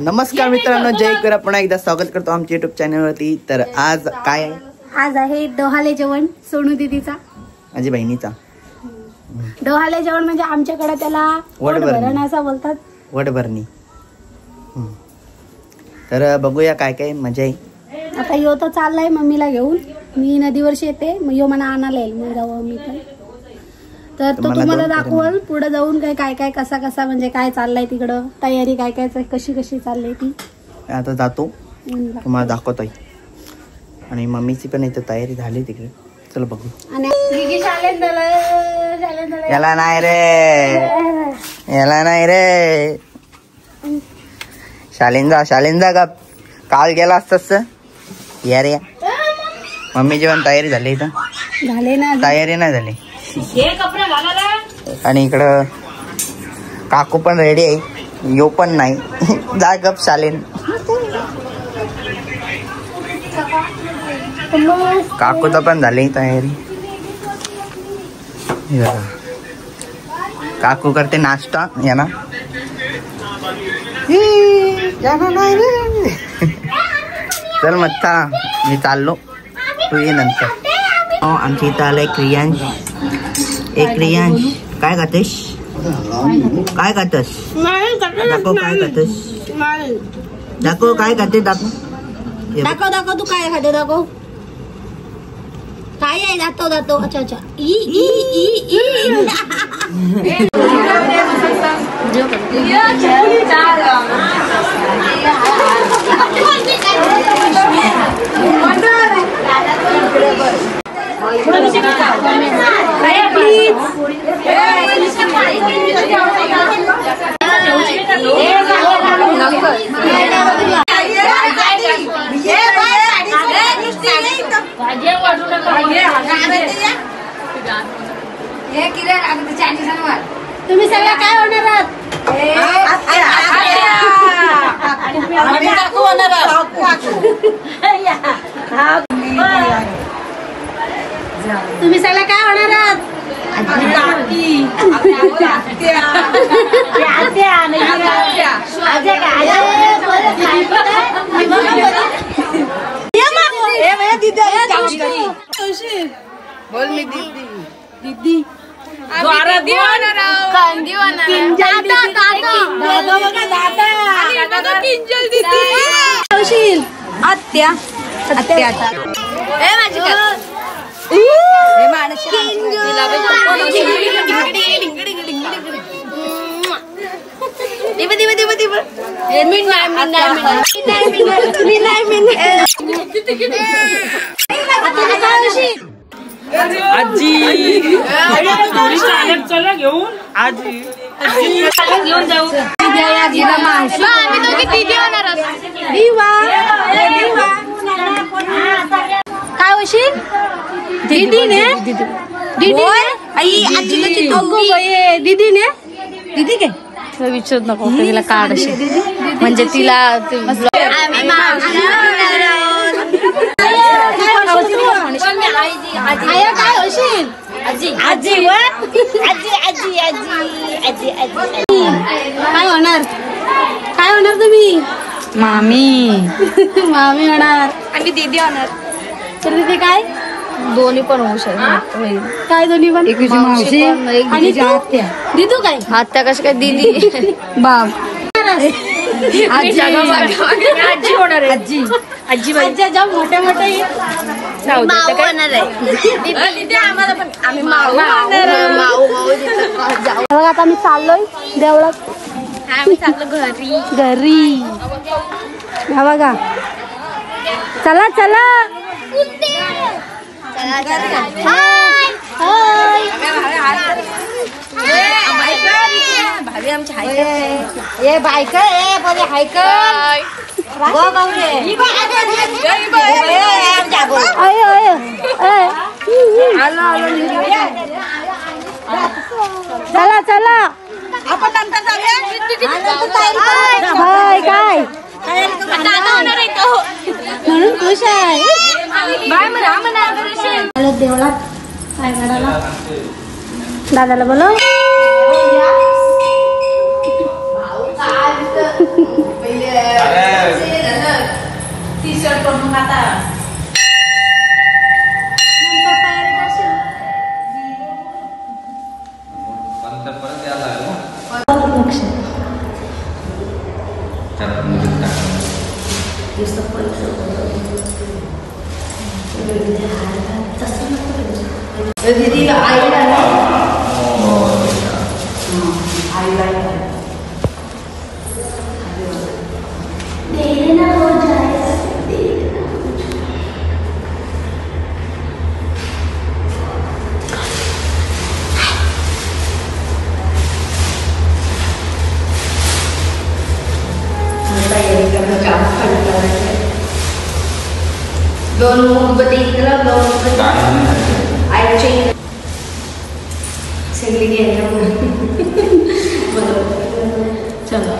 नमस्कार मित्रांनो, जय करा पुन्हा एकदा स्वागत करतो आमच्या YouTube चॅनलवरती। तर आज काय आहे? आज आहे डोहाळे जेवण सोनू दीदीचा, माझी बहिणीचा। डोहाळे जेवण म्हणजे आमच्याकडे त्याला वडभरण असं बोलतात, वडभरणी। तर बघूया काय काय मजा आहे। आता यो तर चाललाय मम्मीला घेऊन, मी नदीवरशी येते, मग यो मला आणायला येईल, मग जाऊ मी पण। तर तो तुम्हाला दाखवल पुढे जाऊन काय काय कसा कसा म्हणजे काय चाललंय तिकडं, तयारी काय काय कशी चालली ती। आता जातो तुम्हाला दाखवतोय, आणि मम्मीची पण इथे तयारी झाली तिकडे, चल बघू। आणि याला नाही रे शालिंदा का काल गेला असतास यार या। मम्मीची पण तयारी झाली इथं, झाले ना? तयारी नाही झाली। आणि इकडं काकू पण रेडी आहे, यो पण नाही जा गप शालीन। काकूचं पण झाली तयारी, काकू करते नाश्ता याना नाही रे। चल मग मी चाललो, तू ये नंतर। आमच्या इथं आलाय क्रियांश। क्रियांश काय खातेस? काय खातेस? दाखव काय खातेस, दाखव काय खाते, दाखव तू काय खाते, दाखव काय आहे, दाखव। अच्छा तुम्ही सगळ्या काय होणार आहात? तुम्ही सगळ्या काय होणार आहात? बोल मी दीदी आत्या आजी चला घेऊन आजी घेऊन जाऊ। काय होशील दीदीने? दीदीने दीदी काय विचारत नको तिला काढ म्हणजे तिला काय होशील? काय होणार तुम्ही? मामी मामी होणार आणि दीदी होणार। तर दीदी काय? दोन्ही पण होऊ शकत। काय दोन्ही पण? एक मावशी आणि आत्या। दीदू काय? आत्या कशी काय? दीदी बाप आजी होणार आहे। आजी जाऊ मोठ्या आता आम्ही चाललोय देवळात, आम्ही चाललो घरी बघा। चला भाभी आमची बायक चला आपण नंतर काय म्हणून खुश आहे। देवळात काय काढायला दादाला बोलव। टी शर्ट करून आता दीदी दोन उदबत्ती इकडं दोन आईची सगळी घ्यायला चला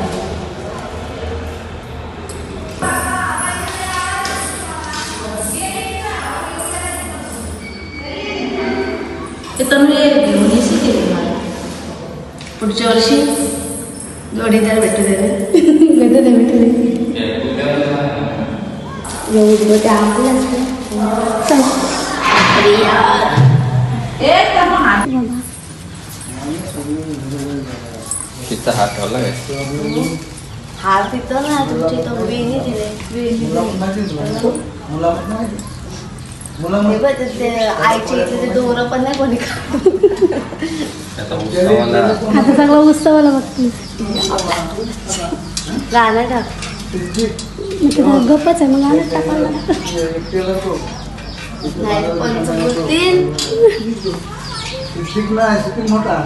ते तनुला घेऊन येशील की मला पुढच्या वर्षी जोडीदार भेटू दे भेटू दे उदबत्ती आपल्याच हात ठेवला काय हार तिथं ना तुमची तर वेणी दिले आईच्या इथे ते दोरं पण नाही कोणी आता आता सगळं उत्सवाला बघते गाणं टाक गप्पच आहे मग गाणं टाकायला नाही पंचमूर्ती मोठा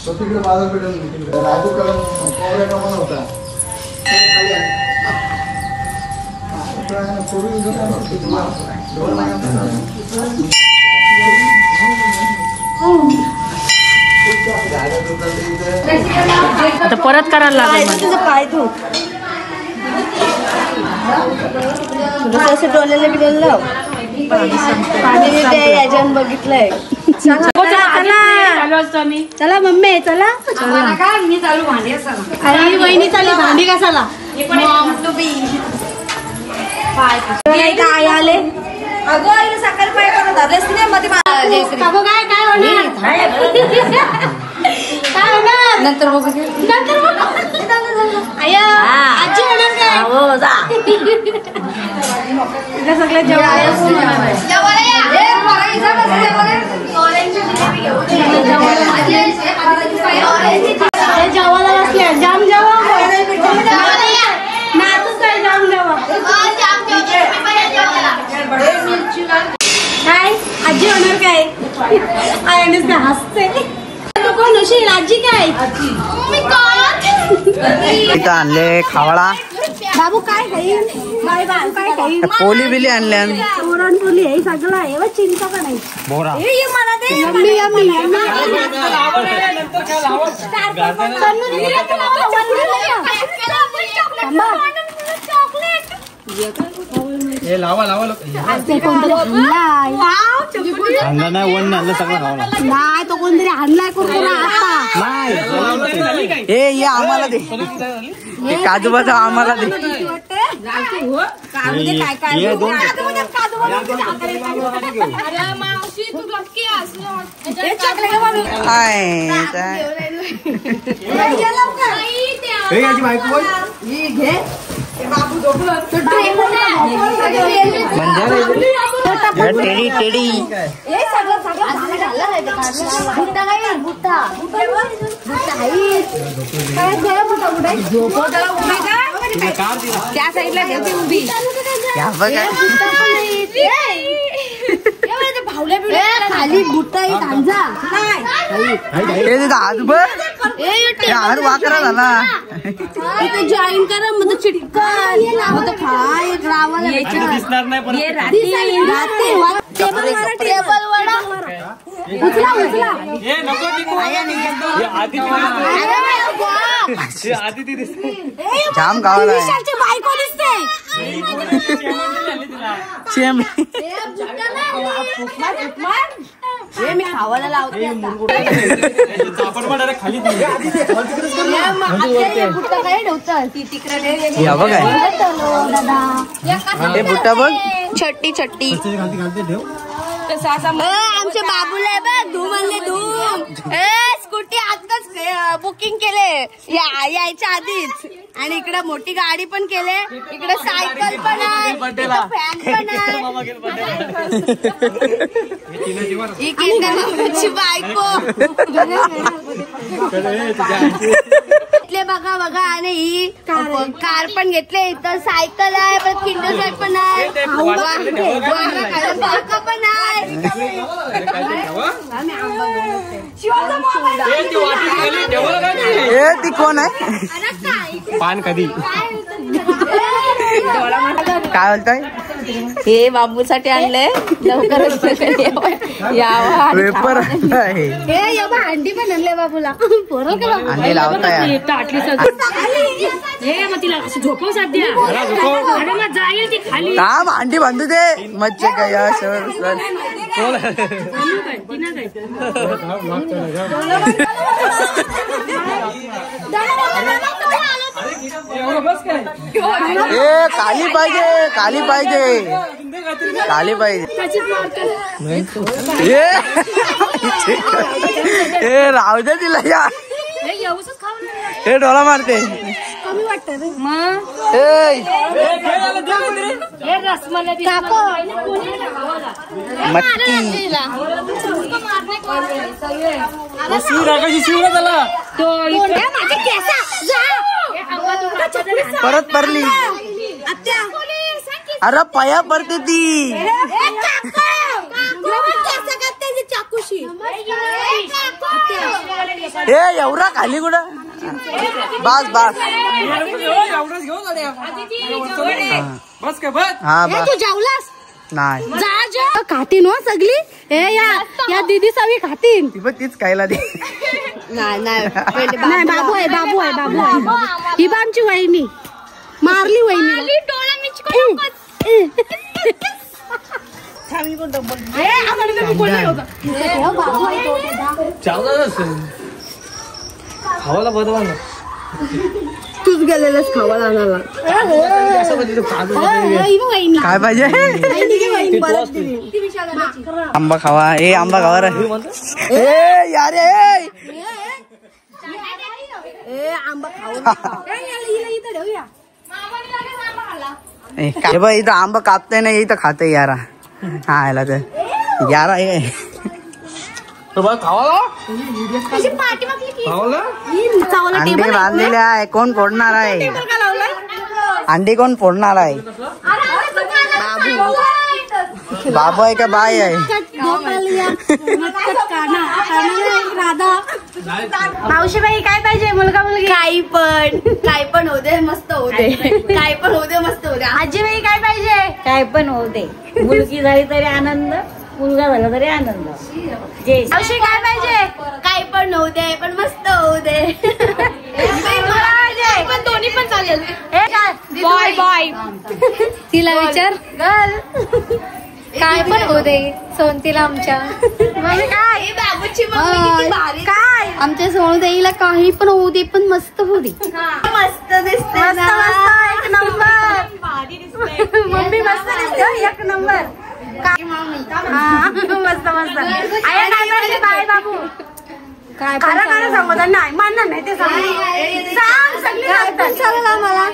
तो तिकडे बाजारपेठेत राजू कलम होता आता परत करायला लागेल तुझं पाय तू असं डोल्याला बिडोलं पाणी याच्यानं बघितलंय चला मम्मी चला मी चालू भांडी अरे वहिनी चालली भांडी कसाला काय आले अगो आई सकाळी पाय करत धरलेच नाही मध्ये अगो काय काय होणार काय होणार नंतर बघू आया आजी होणार काय हो जा सगळे जेवायला बसले जाम जेवा नातूच काय जाम जेवा काय आजी होणार काय आयनेच काय हसते तू कोण होशील आजी काय इथं आणले खावळा बाबू काय खाईल बाय बाबू काय खाईल पोली बिली आणल्या पुरणपोली हे सगळं आहे व चिंता का नाही बोरा मला ते यम्मी यम्मी हे लावा लावा नाही वन आणलं सगळं खावला नाही तो कोणतरी हाणलाय कुरकुरा आता हे आम्हाला दे काजू बदाम आम्हाला दे टेडी टेडी त्या साईडला ठेवते उभी खाली बुट्टा तांजा हार वाकरा झाला जॉईन करा मग चिटकन मग खाय रावाला दिसणार नाही पण टेबल वडा उचला उचला हे नको आधी ती दिसते जाम गावाला बायको दिसते हे मी खावायला लावते खाली बुट्टा काय ठेवतात ती तिकडे या बघ आहे हे बुट्टा बघ छट्टी छट्टी घालते ठेव आमच्या बाबूला आहे बघ धूम आणले धूम स्कूटी आजच बुकिंग केले यायच्या आधीच आणि इकडे मोठी गाडी पण केले इकडे सायकल पण आहे फॅन पण आहे बायको बघा बघा आणि ही कार पण घेतले इथं सायकल आहे परत किंडर साईड पण आहे पण आहे ती कोण आहे पान कधी काय बोलताय हे बाबूसाठी आणलंय लवकरच पेपर आहे अंडी पण आणले बाबूला अंडी लावताय काम अंडी बांधू दे मच्छे काय काली पाहिजे काली पाहिजे काली पाहिजे राहू दे तिला या हे डोळा मारते कमी वाटत रे मटकी परत परली अरे पया पडते ती हे एवढा खाली कुठं बस बस हा बस तू जेवलास नाही जा खातीन हो सगळी हे या दीदी सगळी खातीन ती पण तीच खायला दे नाही बाबू आहे बाबू आहे बाबू आहे ही बा आमची वहिनी मारली वहिनी खावायला बदवा ना तूच गेलेलास खावायला आणायला काय पाहिजे आंबा खावा ए आंबा खावा रे यार हे बघ इथं आंबा कापताय ना इथं खाते यारा हा याला तर यारा आहे अंडी बांधलेले आहे कोण फोडणार आहे अंडी कोण फोडणार आहे बाबू आहे का बाई आहे मावशीबाई काय पाहिजे मुलगा मुलगी काही पण होऊ दे मस्त होऊ दे काही पण होऊ दे मस्त होऊ दे आजीबाई काय पाहिजे काय पण होऊ दे मुलगी झाली तरी आनंद मुलगा झाला तरी आनंद मावशी काय पाहिजे काही पण होऊ दे पण मस्त होऊ दे पण दोन्ही पण चालेल बॉय बॉय तिला विचार काय पण होऊ दे सोनतीला आमच्या काय बाबूची भारी काय आमच्या सोनदेईला काही पण होऊ दे पण मस्त होऊ दे मस्त दिसते एक नंबर मम्मी मस्त दिसते एक नंबर मस्त मस्त आया काय पाहिजे बाय बाबू काय खरं सांगू नाही मानणार नाही ते सांग सगळी मला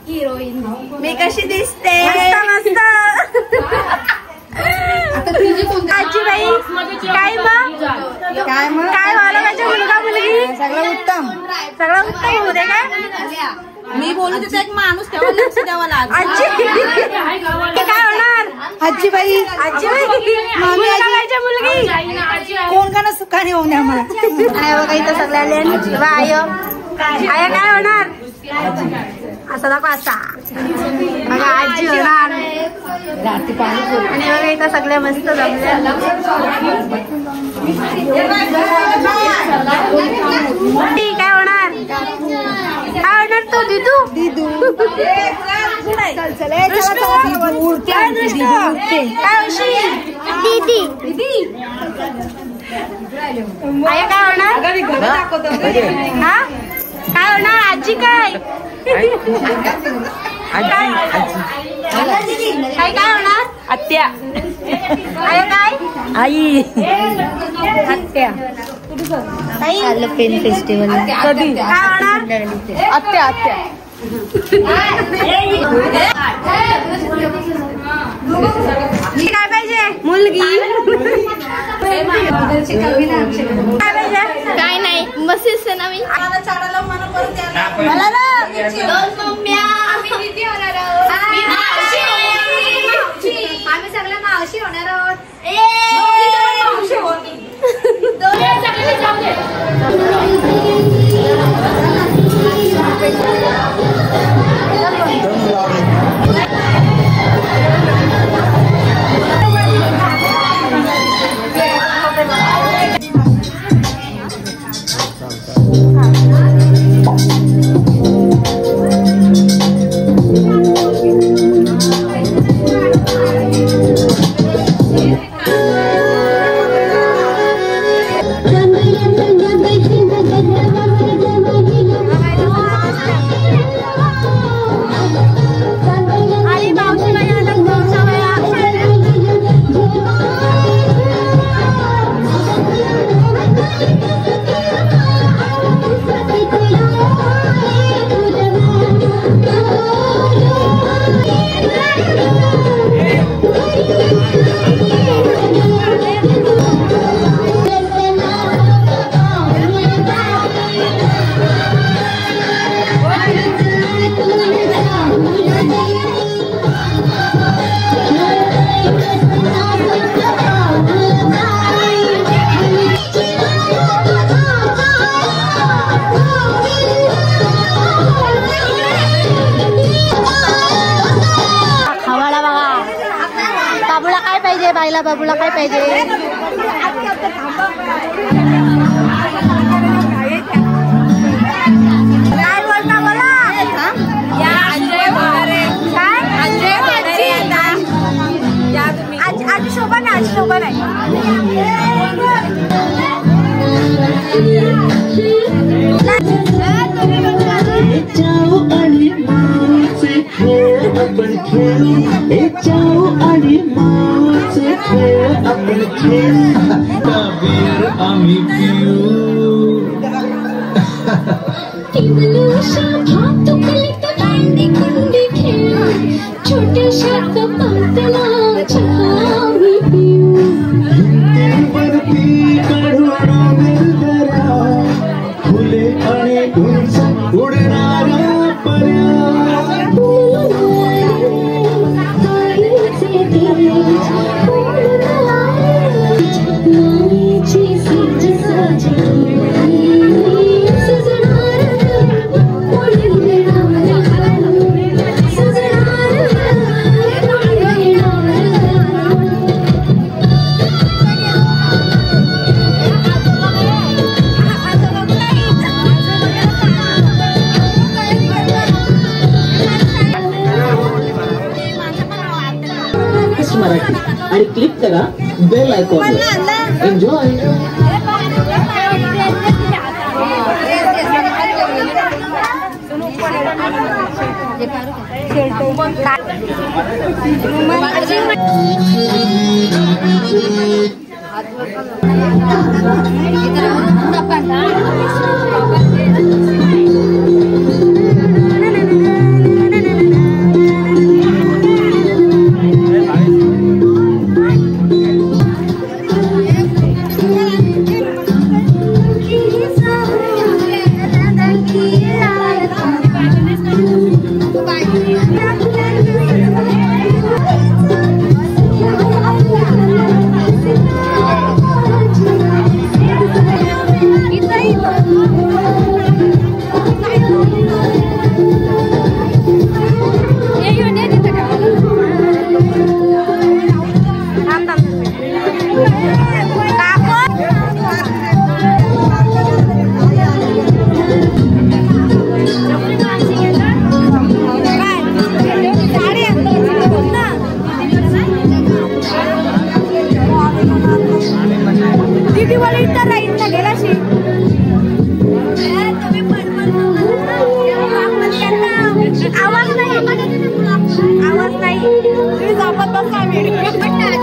हिरोईन मी कशी दिसते मस्त आजीबाई काय मग काय व्हायला पाहिजे मुलगा मुलगी सगळं उत्तम होऊ दे काय मी बोलू तिथे एक माणूस तेव्हा लक्ष द्यावा लागेल आजी काय होणार आजीबाई मामी पाहिजे मुलगी कोण का ना सुखाने होऊ द्या मला आया बघा इथं सगळ्या आया काय होणार असं दाखवा असा बघा आजी होणार आणि बघा इथं सगळ्या मस्त जमल्या काय होणार काय होणार तो दिदू दीदी काय होणार हा काय होणार आजी काय काय काय होणार आत्या काय आई आत्या पेन फेस्टिवल कधी काय होणार आत्या आत्या काय पाहिजे मुलगी काय पाहिजे काय नाही मस्त ना मी मला ना दोन मम्म्या आम्ही सगळ्या मावशी होणार आहोत बाईला बाबूला काय पाहिजे काय बोलता बोला आजी शोभा ना आजी शोभा नाही छोट्याशा कपातला फुले आणि उंच उडणाऱ्या मराठी आणि क्लिक करा bell icon enjoy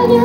Thank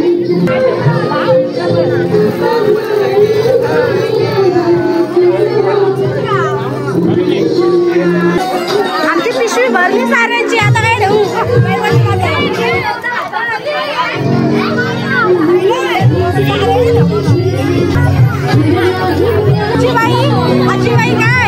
you. आमची पिशवी भरली साऱ्यांची, आता काय ठेवू? आजी बाई काय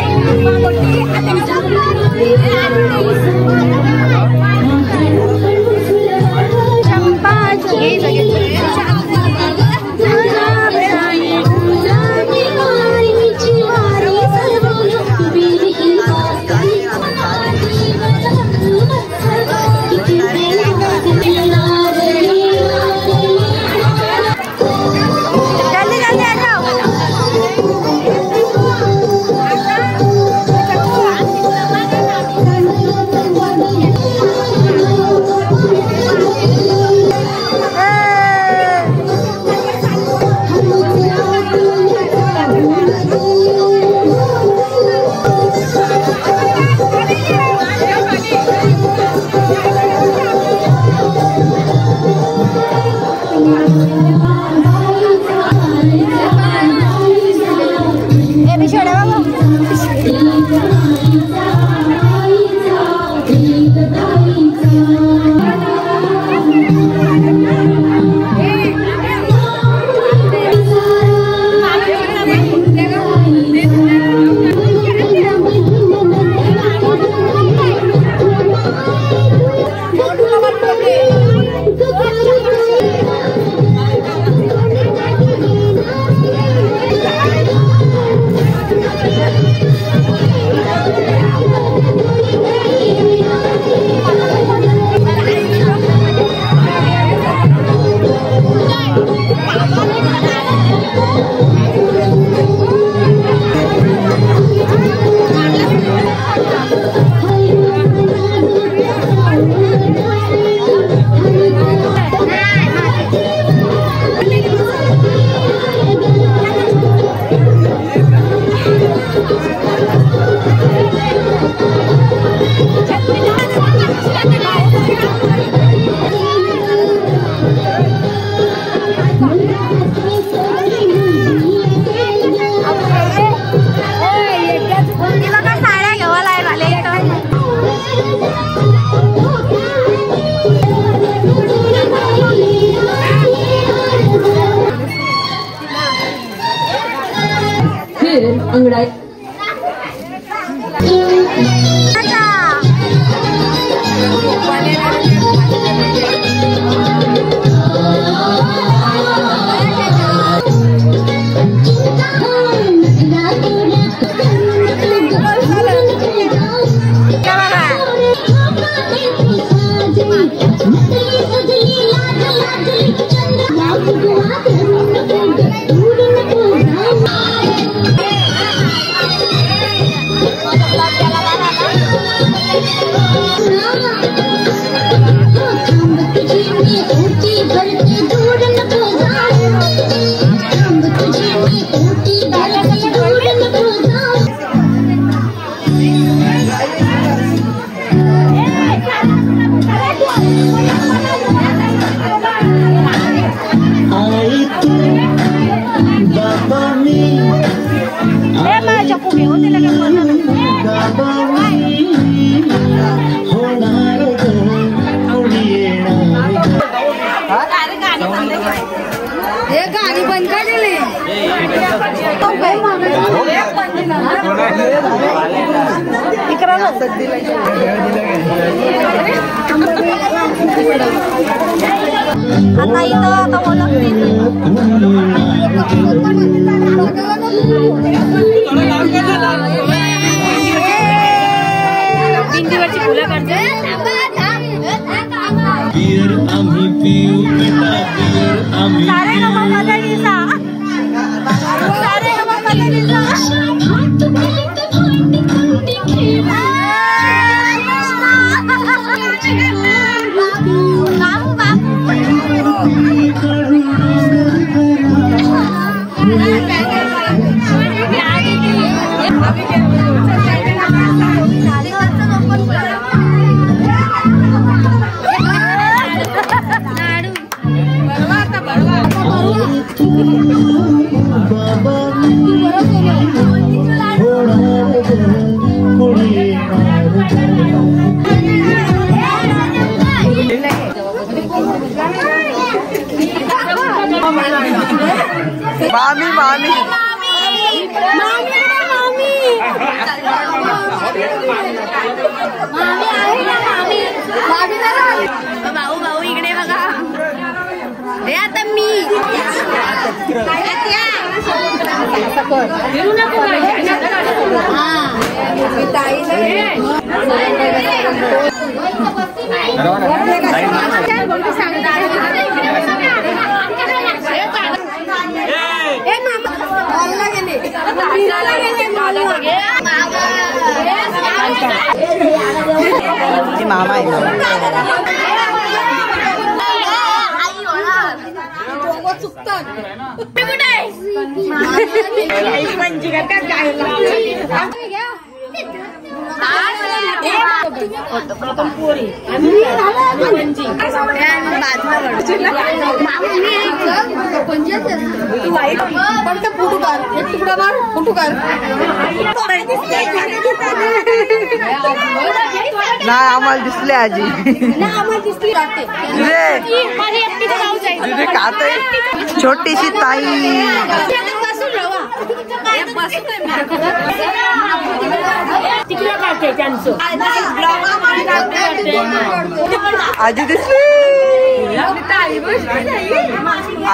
अंगडाई गाडी बंद का दिली आता इथं आता ओळखतील भिंतीवरची फुलं काढते सारे नमक मदनीचा सारे नमक मदनीचा लाडू बरोबर आता बरोबर मामी मामी भाऊ भाऊ इकडे बघा. हे आता मी मामा आहे नाही आम्हाला दिसले आजी छोटीशी ताई आजी दिसली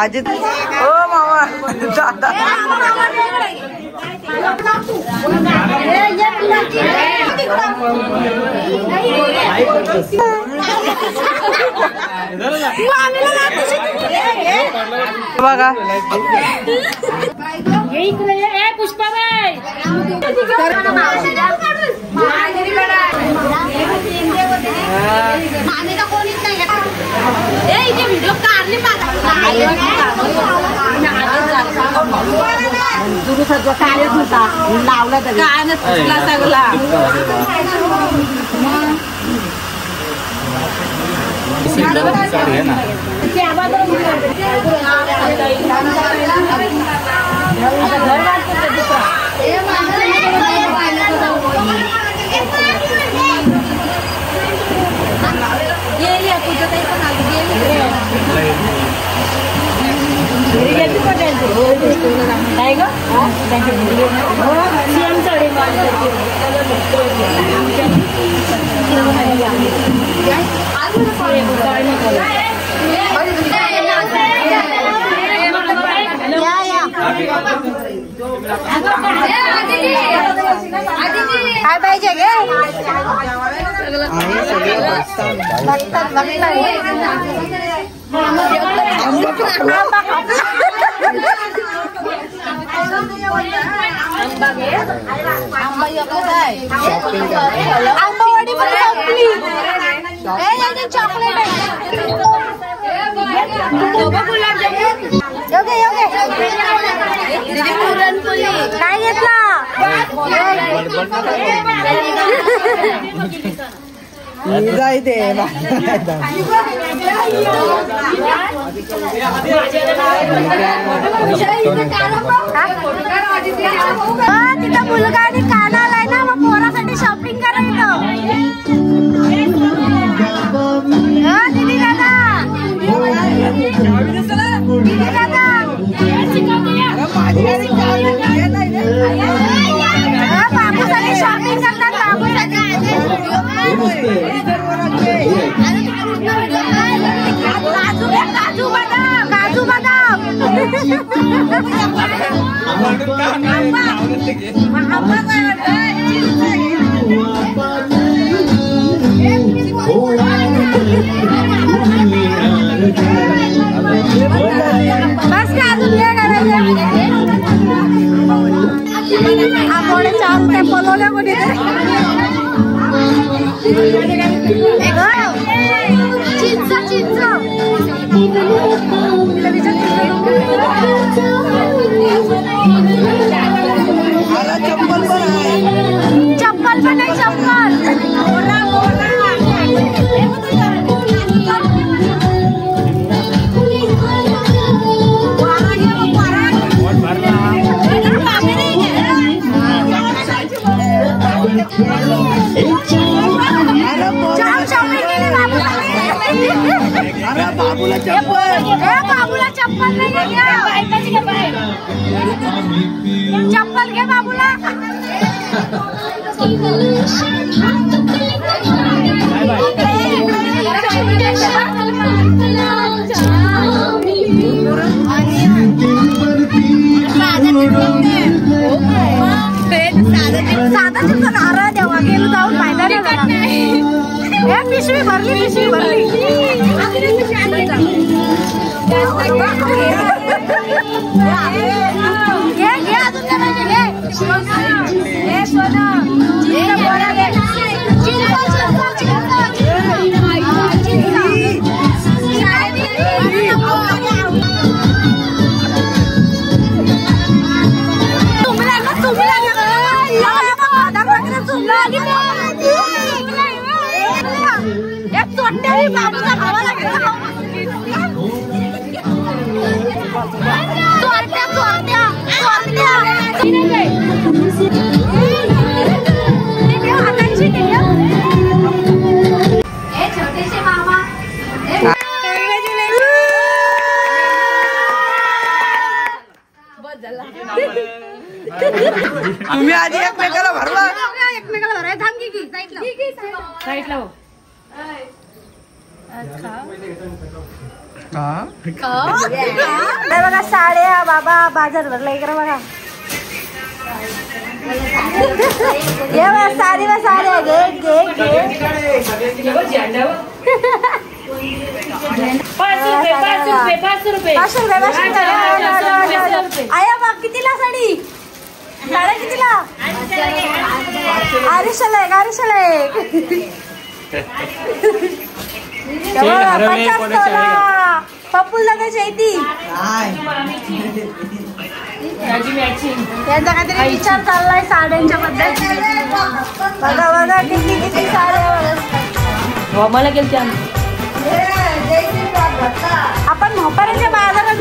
आजी हो मामा दादा बघा पुष्पाबाई लावला सगळा काय पाहिजे गे आंबावाडी पण संपली. चॉकलेट पुरणपोळी काय घेतला जायते तिथं मुलगा आणि काना आलाय ना मग पोरासाठी शॉपिंग करायचं. दिदी दादा दिदी दादा बाबूसाठी शॉपिंग करतात. बाबूसाठी काजू बदाम काजू बदाम बस का अजून काय करायचं. आंबोडे 4 रुपये बोलवले कोणी चिंच चिंच चप्पल पण नाही चप्पल चप्पल नाही चप्पल घे बाबूला. साधा चिप्स नारळ देवा गेलो जाऊन फायदा नाही. पिशवी भरली पिशवी भरली. बाबूचा भावाला छोटेसे मामा तुम्ही आधी एकमेकाला भरला. एकमेकाला भराय थांब की साईडला हो. बघा साड्या बाबा बाजार भरला इकडे बघा. ये बघा साडी व साड्या घे घे घे. 500 रुपये. आया बघ कितीला साडी साड्या कितीला. आरिशाला एक आरिशाला एक. पप्पूल लगायची ती त्यांचा काहीतरी विचार चाललाय साड्यांच्या बद्दल. बघा बघा किती किती साड्या. मला गेलते आपण मोपाऱ्याच्या बाजारात